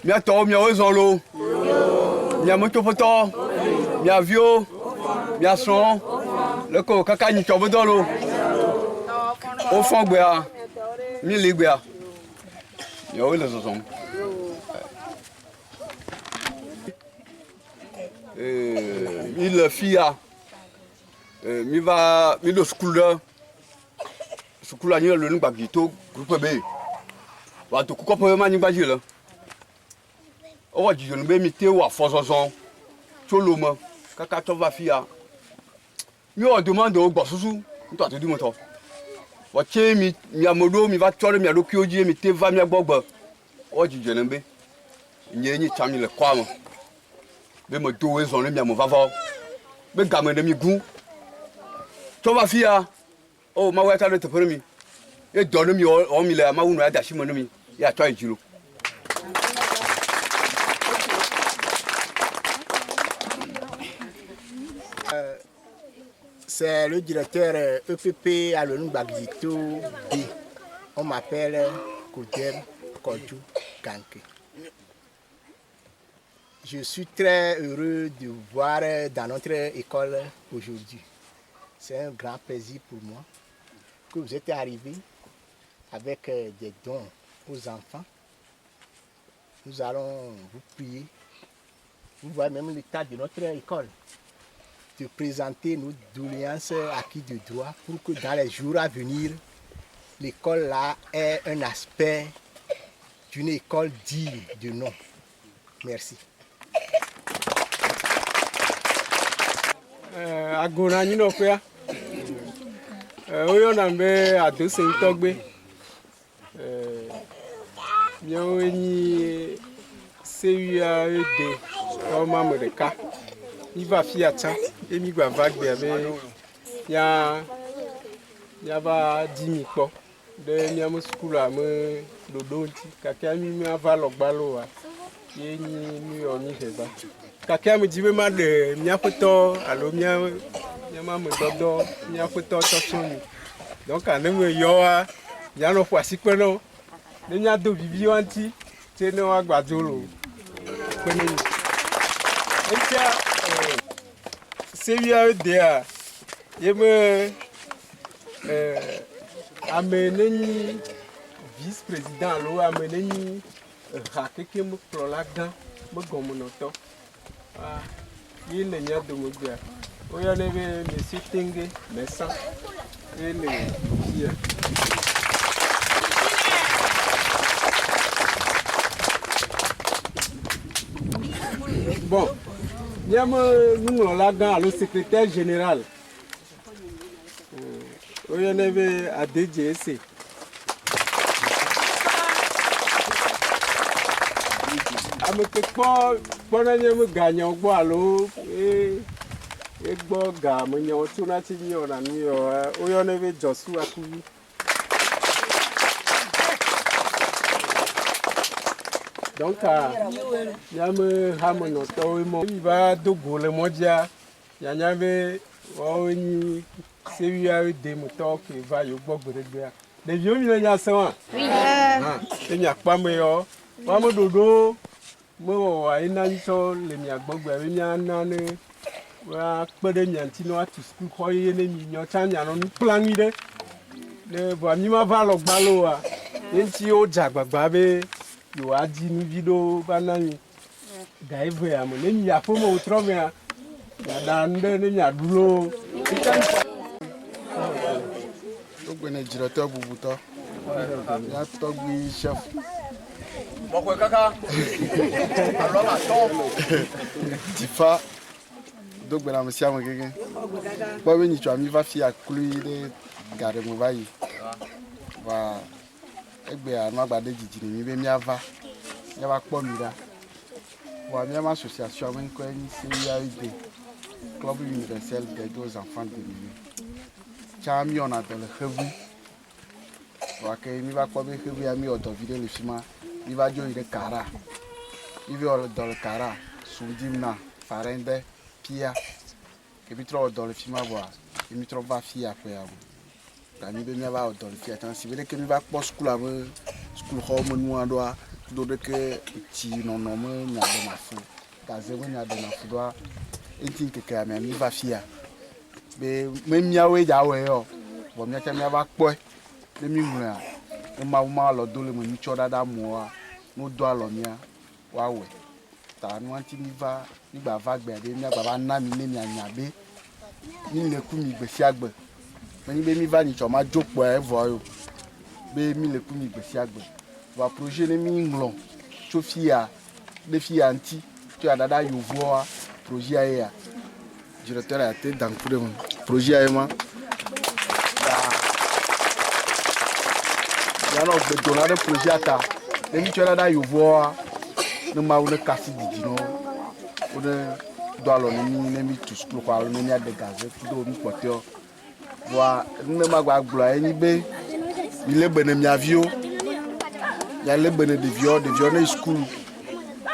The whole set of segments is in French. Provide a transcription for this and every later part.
Mia to mia ozolo. Mia moto poto. Mia vio. Mia son. Le ko kaka ni to bodolo. Au fond gbea. Mi li gbea. Yo le zoson. Il fia. Mi va mi do school. School a ni le nu gbagito groupe B. Wa to ko po ma ni gbaji le. O di yo nbe mi te wa fosozon toloma kaka to va fia mi o demande o gbosusu nto atodi moto o che mi amodo mi va tore mi adoki oji mi te va mi agbogbo o di yo nbe nye ni tami le kwa mo be mo do we zon le mi amo vava be game de mi gun to va fia o ma wa ta de te pere mi e do no mi o mi le ma wunu ya dashi mo no mi ya to ejiro. C'est le directeur EPP à l'Onubagito B. On m'appelle Kodjem Kodjou Kanke. Je suis très heureux de vous voir dans notre école aujourd'hui. C'est un grand plaisir pour moi que vous êtes arrivés avec des dons aux enfants. Nous allons vous prier. Vous voyez même l'état de notre école. De présenter nos doléances acquis de droit pour que dans les jours à venir, l'école là ait un aspect d'une école digne de nom. Merci. Agona ni no kwa. Oyo na mbe adose ntogbe. Mio ni CUAED o mamodeka. Il va faire ça et il va vague il y a va 10 000 de niamo school à me dodonti kaka mi va logbalo ye ni mi oni heba kaka me dibe ma de mia foto alo mia ma me dodo mia foto tochoni donc ane me yo a ya no fo asipelo de mia do bibi wanti te no agbadolo peni entia CUAED a me amené vice-président lo amené hakeke mo prolagan mo gomonoto il ne nya do mo bia o ya ne be monsieur Tenge Messa ele hier bon nous l'avons le secrétaire général. Il y avait à DGC. Pendant que nous gagnons, nous avons gagné. Donc, il y a un hamon, il va de le modia, il y a une CUAED moteur qui va au bord de l'Église. Les vieux millénaires sont. Oui. Il n'y a pas meilleur. Maman Dodo, moi, il y a une chose, les miagbogs, il y a un an. Pas de niantino à tout ce que croyez les mignons, il y a un plan d'idée. Le voici ma valeur baloa. Il y a un jagbabe. Yo a dit nous vidéo banani gaïve à mon ami a fait mon travail dans le a boulot donc on est directeur Boubouta ya togbi chef Moko kaka. Alors la tombe. Tifa donc ben am siamo gege ba weni tu ami va fi akulu de gare mo bayi wa egbe anu agbade jijiri mi be mi ava ya ba po mi da wa mi ma association avec ko ni CIAID club universel d'aide aux enfants démunis champion na dans le revu wa ke mi va ko be revu ami odo video le fima mi va jo ile kara mi va dans le kara sundimna farende pia ke mi tro dans le fima wa ke mi tro va fi après kami be mi va dans le fiat si vele ke mi va po school ave school home nu andoa do de ke ti no no me nya de na fu ka ze nya de na fu do entin ke ka mi va fia be me mi awe ja we yo bo mi cha mi va po le mi mura e ma lo do le mo mi cho dada mo a no do alo mi a wa we ta nu anti mi va nígbà va gbe de mi agba ba na mi le mi anya be ni le ku mi gbe si agbe meni be mi va ni choma jokpo e voyo be mi le ku mi gbe si agbe wa projet le mi nglon chofia de fi anti tu adada yovoa projet aya directeur a été dans tout le monde projet aya ma ya no be donner projet ata le mi tu adada yovoa no ma une kasi didino one do alo ni mi to school kwa lo ni ade gaze do mi potio wa ne ma gba glo eni be ile bene mi avio ya le bene de vio na school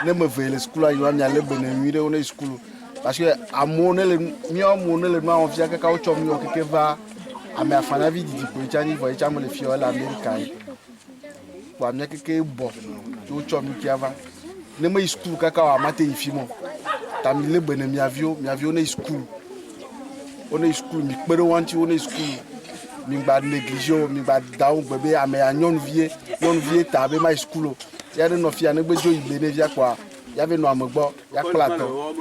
ne me vele school ayo mi ale bene mi de na school parce que amone le mi amone le ma on via ka o chom yo ke va a me afana vi di ko chani vo chamo le fio la america wa mi ke bo to chom ki ava ne me school ka wa mate ifimo ta mi le bene mi avio na school on est school mi pere wanti on est school mi gba négligé mi gba dawo bebe ame anyon vie ta be my school ya no fia ne gbejo igbe ne via kwa ya be no amgbo ya plato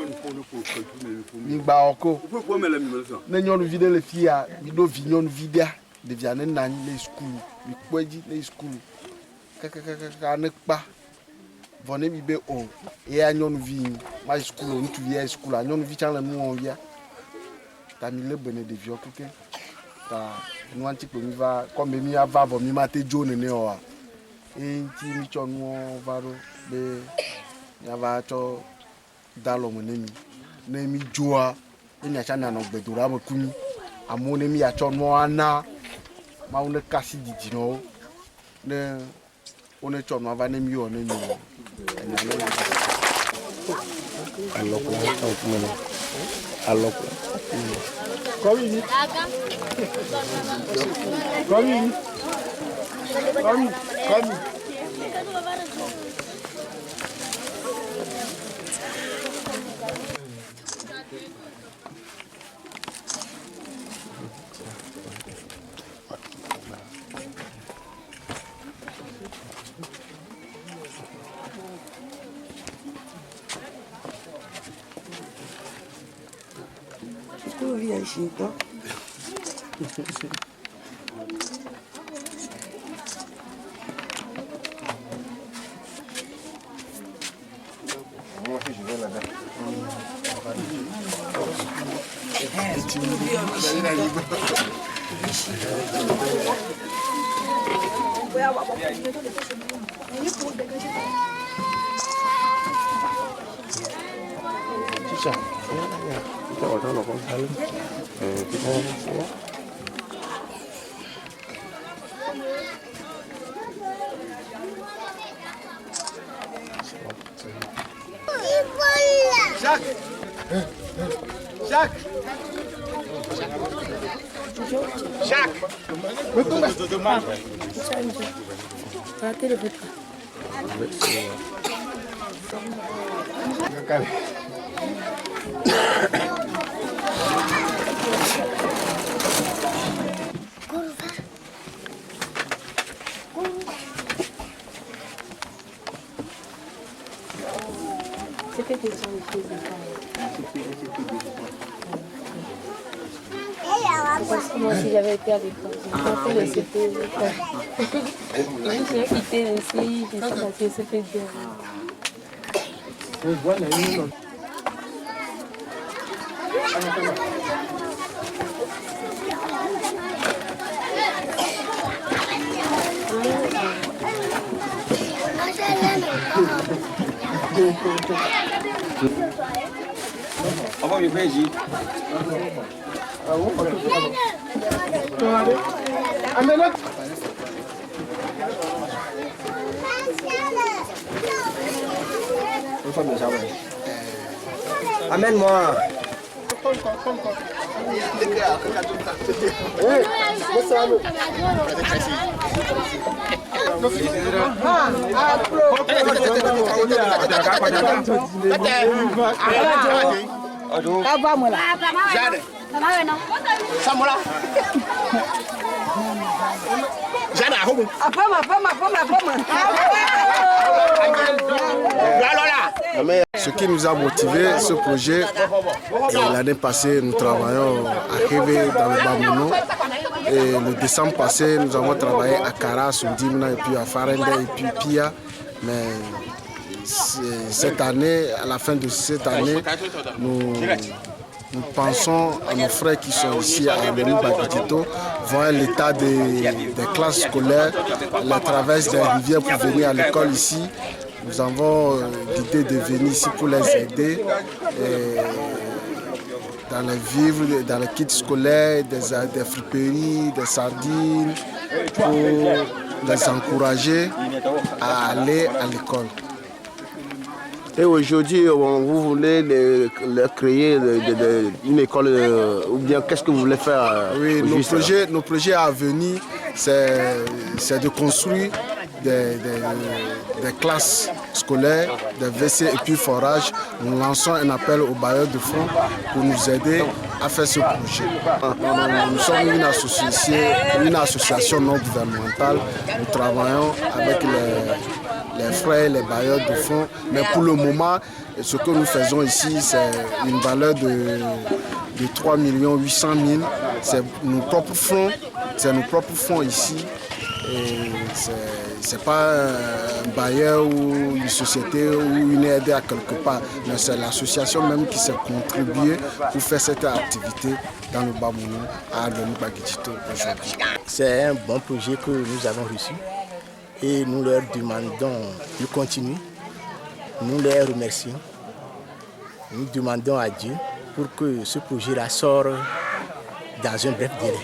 mi gba oko ne nyon vie le fia mi do vi nyon vida de via ne na le school mi kweji le school ka ne pa vone mi be o e anyon vie my school on tu vie school anyon vie chan le mu on via ta mi le bene de vieux kuke ta nu anti ko mi va comme mi ava bo mi mate jone ne o e ti mi cho nu varo be ya va to dalo mo ne mi joa e nya cha na no gbedura mo kuni amone mi ya cho no ana ma une kasi didi no ne one cho no va ne mi o ne mi alors Come. Via uscito. Moi aussi j'avais été à l'école, j'ai fait le CP. J'ai quitté aussi, j'ai passé le CP. Amène-moi. Ce qui nous a motivé, ce projet, l'année passée, nous travaillons à Révé dans le Bamono. Et le décembre passé, nous avons travaillé à Kara, Soudimna, et puis à Farende, et puis Pia. Mais cette année, à la fin de cette année, nous pensons à nos frères qui sont ici à Loni Bagitito, voir l'état des classes scolaires, la traverse des rivières pour venir à l'école ici. Nous avons l'idée de venir ici pour les aider dans les vivres, dans les kits scolaires, des friperies, des sardines, pour les encourager à aller à l'école. Et aujourd'hui, vous voulez créer une école, ou bien qu'est-ce que vous voulez faire? Oui, nos projets à venir, c'est de construire des classes scolaires, des WC et puis forage. Nous lançons un appel aux bailleurs de fonds pour nous aider à faire ce projet. Nous sommes une association non gouvernementale. Nous travaillons avec les frères, les bailleurs de fonds. Mais pour le moment, ce que nous faisons ici, c'est une valeur de 3 800 000. C'est nos propres fonds ici. Ce n'est pas un bailleur ou une société ou une aide à quelque part, mais c'est l'association même qui s'est contribuée pour faire cette activité dans le Bamono à Loni Bagitito aujourd'hui. C'est un bon projet que nous avons reçu et nous leur demandons de continuer. Nous les remercions. Nous demandons à Dieu pour que ce projet-là sorte dans un bref délai.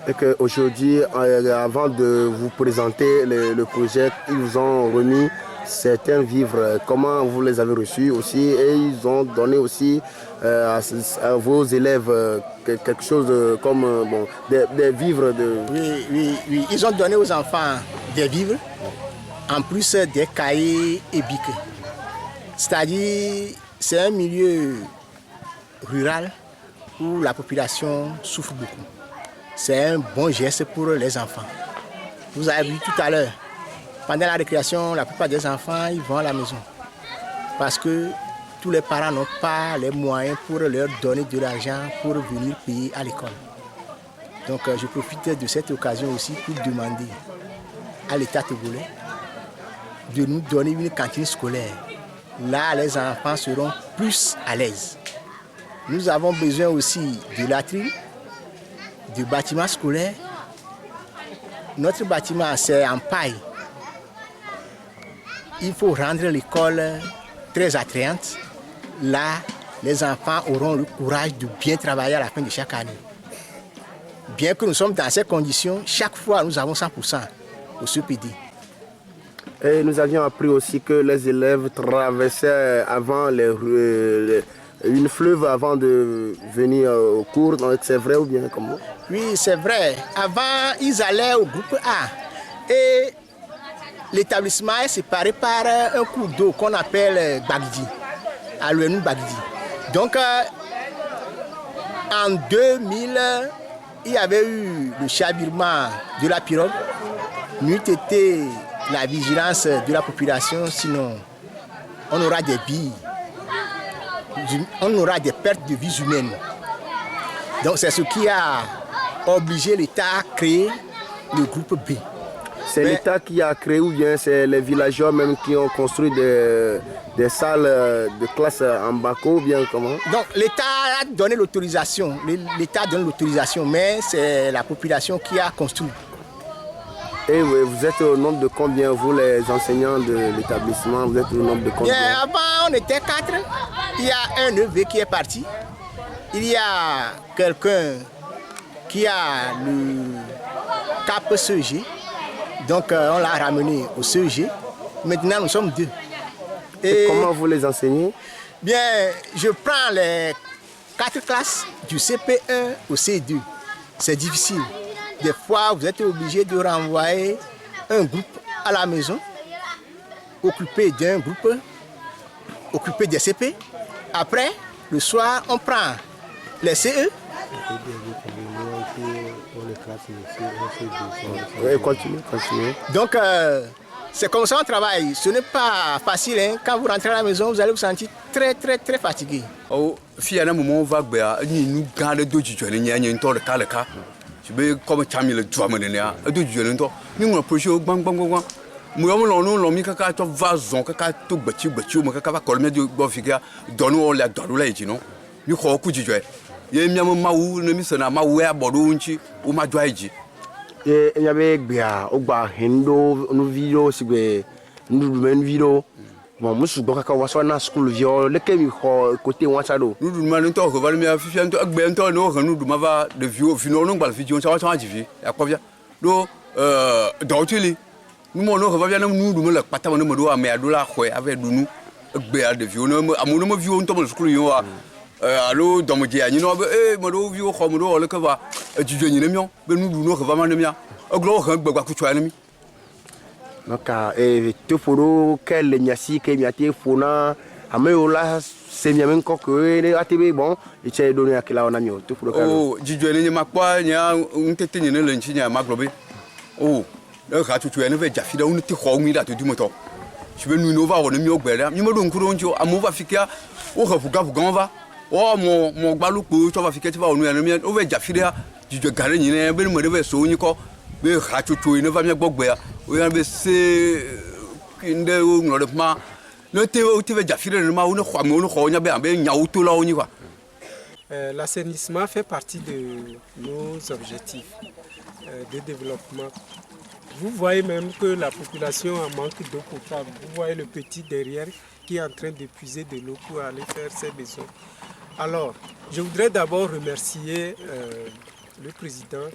Et qu'aujourd'hui, avant de vous présenter le projet, ils vous ont remis certains vivres. Comment vous les avez reçus aussi? Et ils ont donné aussi à vos élèves quelque chose comme des vivres. Oui. Ils ont donné aux enfants des vivres, en plus des cahiers et bics. C'est-à-dire, c'est un milieu rural où la population souffre beaucoup. C'est un bon geste pour les enfants. Vous avez vu tout à l'heure, pendant la récréation, la plupart des enfants ils vont à la maison. Parce que tous les parents n'ont pas les moyens pour leur donner de l'argent pour venir payer à l'école. Donc je profite de cette occasion aussi pour demander à l'État togolais de nous donner une cantine scolaire. Là, les enfants seront plus à l'aise. Nous avons besoin aussi de latrines, de bâtiments scolaires. Notre bâtiment, c'est en paille. Il faut rendre l'école très attrayante. Là, les enfants auront le courage de bien travailler à la fin de chaque année. Bien que nous sommes dans ces conditions, chaque fois nous avons 100% au CPD. Et nous avions appris aussi que les élèves traversaient avant une fleuve avant de venir au cours. C'est vrai ou bien comment? Oui, c'est vrai. Avant, ils allaient au groupe A. Et l'établissement est séparé par un cours d'eau qu'on appelle Bagdi, Alouenou Bagdi. Donc, en 2000, il y avait eu le chavirement de la pirogue. N'eût été la vigilance de la population, sinon on aura des billes, on aura des pertes de vies humaines. Donc c'est ce qui a obligé l'État à créer le groupe B. C'est l'État qui a créé ou bien c'est les villageois même qui ont construit des salles de classe en Bako ou bien comment? Donc l'État a donné l'autorisation, l'État donne l'autorisation, mais c'est la population qui a construit. Et vous êtes au nombre de combien, vous les enseignants de l'établissement, vous êtes au nombre de combien? Bien, avant on était 4, il y a un neveu qui est parti, il y a quelqu'un qui a le cap CEG, donc on l'a ramené au CEG, maintenant nous sommes 2. Et comment vous les enseignez? Bien, je prends les 4 classes du CP1 au C2, c'est difficile. Des fois, vous êtes obligé de renvoyer un groupe à la maison, occupé d'un groupe, occupé des CP. Après, le soir, on prend les CE. Continuez. Donc, c'est comme ça qu'on travaille. Ce n'est pas facile. Hein. Quand vous rentrez à la maison, vous allez vous sentir très, très, très fatigué. Si à un moment, on va nous garder d'autres gens, tu veux comme Chamil le drame de l'air, et de Dieu, nous on approche au bang bang bang. Nous avons l'homme qui a vazon, qui a tout battu, mais qui a colmé de Bofiga, donne la douleur, non? Nous croyons que tu joues. Il y a un maou, ne mis un maou à Boronchi ou Madouaji. Et il y avait bien, au bas, Hendo, nous vidéos, si nous nous vidéo. Bon, moi, je suis dans la school viol, le côté Wansado. Nous demandons que vous allez me faire un peu de nous demandons de vieux, finalement, nous allons vidéo, ça va changer. À quoi vient? Donc, dans le nous m'en reviens, nous demandons la patate, nous demandons mais à dollar, avec nous, de vieux, à mon vieux, on tombe le school, allo, dans mon dia, nous avons, mon vieux, comme nous, le cava, du jeune ennemi, mais nous nous revenons le mien. Un gros rug, bah, que tu as ennemi. Donc, tu faut que les nyasi, que miati fona, ameola, c'est bien encore que les ATB bon, et tu as donné à quel on a mis. Oh, du jeune ennemi, ma quoi, il y a un tétin, il y a un lunch, il y a un maglobé. Oh, le rat, tu es un peu jaffé, on était hormis là, tu dis moto. Tu veux nous voir, on est mieux au Béla, il me donne courant, à Mova Fika, au Rafuga, Gamba, oh, mon baloukou, tu vas fiquer, tu vas au Nuamien, au Jaffé, du Garen, il y a un bel modèle, so unico. Mais Ratutu ne va bien boire. Oui, on c'est une de nos ma. Le théo, tu veux déjà filer le maou, L'assainissement fait partie de nos objectifs de développement. Vous voyez même que la population a manque d'eau potable. Vous voyez le petit derrière qui est en train de puiser de l'eau pour aller faire ses besoins. Alors, je voudrais d'abord remercier le président,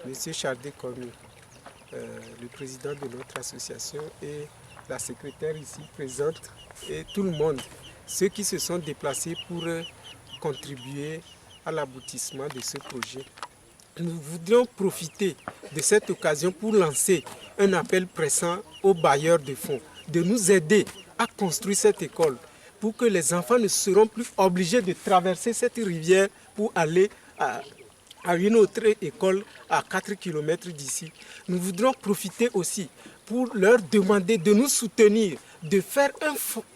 M. Chardé Komi, le président de notre association et la secrétaire ici présente et tout le monde, ceux qui se sont déplacés pour contribuer à l'aboutissement de ce projet. Nous voudrions profiter de cette occasion pour lancer un appel pressant aux bailleurs de fonds de nous aider à construire cette école pour que les enfants ne seront plus obligés de traverser cette rivière pour aller à une autre école à 4 km d'ici. Nous voudrons profiter aussi pour leur demander de nous soutenir, de faire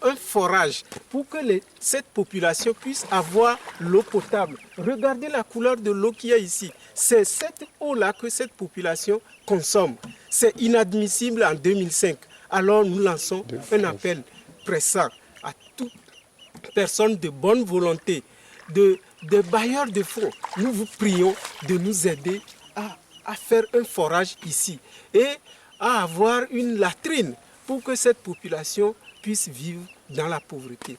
un forage pour que cette population puisse avoir l'eau potable. Regardez la couleur de l'eau qu'il y a ici. C'est cette eau-là que cette population consomme. C'est inadmissible en 2005. Alors nous lançons un appel pressant à toute personne de bonne volonté, des bailleurs de fonds. Nous vous prions de nous aider à faire un forage ici et à avoir une latrine pour que cette population puisse vivre dans la pauvreté.